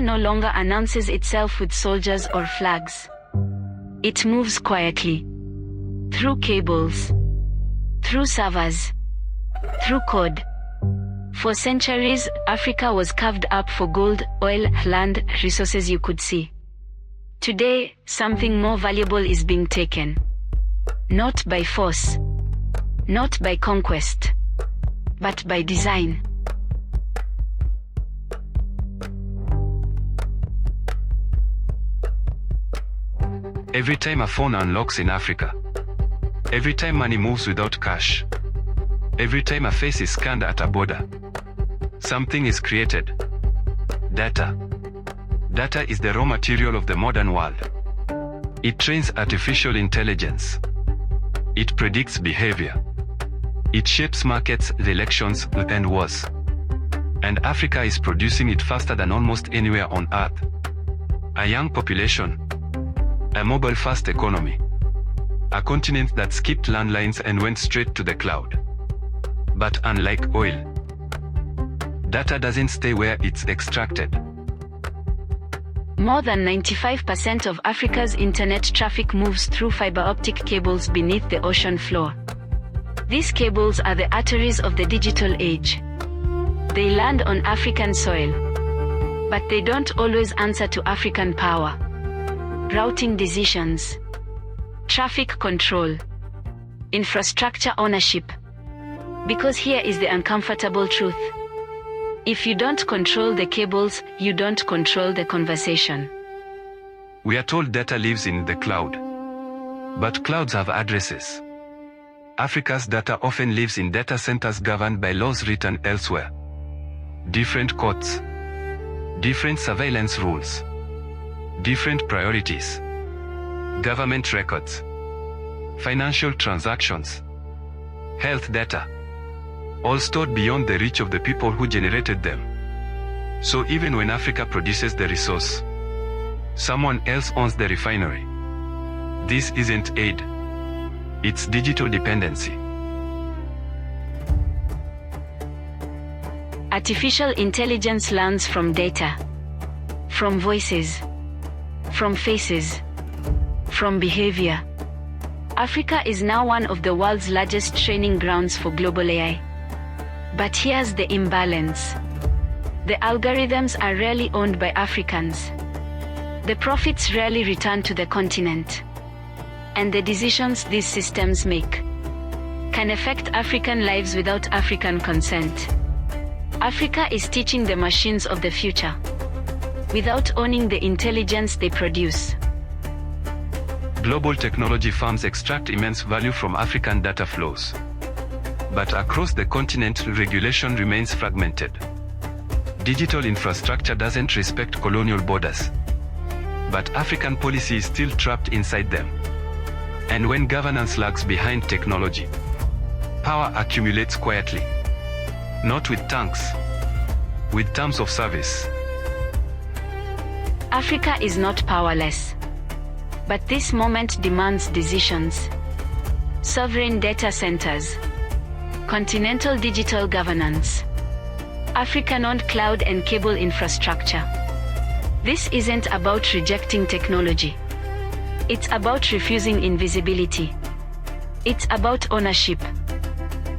no longer announces itself with soldiers or flags. It moves quietly. Through cables. Through servers. Through code. For centuries, Africa was carved up for gold, oil, land, resources you could see. Today, something more valuable is being taken. Not by force. Not by conquest. But by design. Every time a phone unlocks in Africa. Every time money moves without cash. Every time a face is scanned at a border. Something is created. Data. Data is the raw material of the modern world. It trains artificial intelligence. It predicts behavior. It shapes markets, elections, and wars. And Africa is producing it faster than almost anywhere on Earth. A young population. A mobile-first economy. A continent that skipped landlines and went straight to the cloud. But unlike oil, data doesn't stay where it's extracted. More than 95% of Africa's internet traffic moves through fiber optic cables beneath the ocean floor. These cables are the arteries of the digital age. They land on African soil. But they don't always answer to African power. Routing decisions. Traffic control. Infrastructure ownership. Because here is the uncomfortable truth. If you don't control the cables, you don't control the conversation. We are told data lives in the cloud. But clouds have addresses. Africa's data often lives in data centers governed by laws written elsewhere. Different courts. Different surveillance rules. Different priorities. Government records. Financial transactions. Health data. All stored beyond the reach of the people who generated them. So even when Africa produces the resource, someone else owns the refinery. This isn't aid. It's digital dependency. Artificial intelligence learns from data. From voices. From faces. From behavior. Africa is now one of the world's largest training grounds for global AI. But here's the imbalance. The algorithms are rarely owned by Africans. The profits rarely return to the continent. And the decisions these systems make can affect African lives without African consent. Africa is teaching the machines of the future without owning the intelligence they produce. Global technology firms extract immense value from African data flows. But across the continent, regulation remains fragmented. Digital infrastructure doesn't respect colonial borders. But African policy is still trapped inside them. And when governance lags behind technology, power accumulates quietly. Not with tanks, with terms of service. Africa is not powerless. But this moment demands decisions. Sovereign data centers. Continental digital governance. African-owned cloud and cable infrastructure. This isn't about rejecting technology. It's about refusing invisibility. It's about ownership.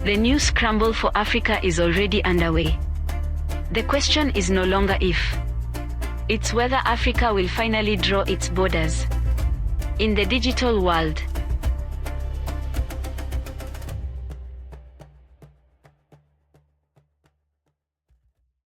The new scramble for Africa is already underway. The question is no longer if. It's whether Africa will finally draw its borders. In the digital world,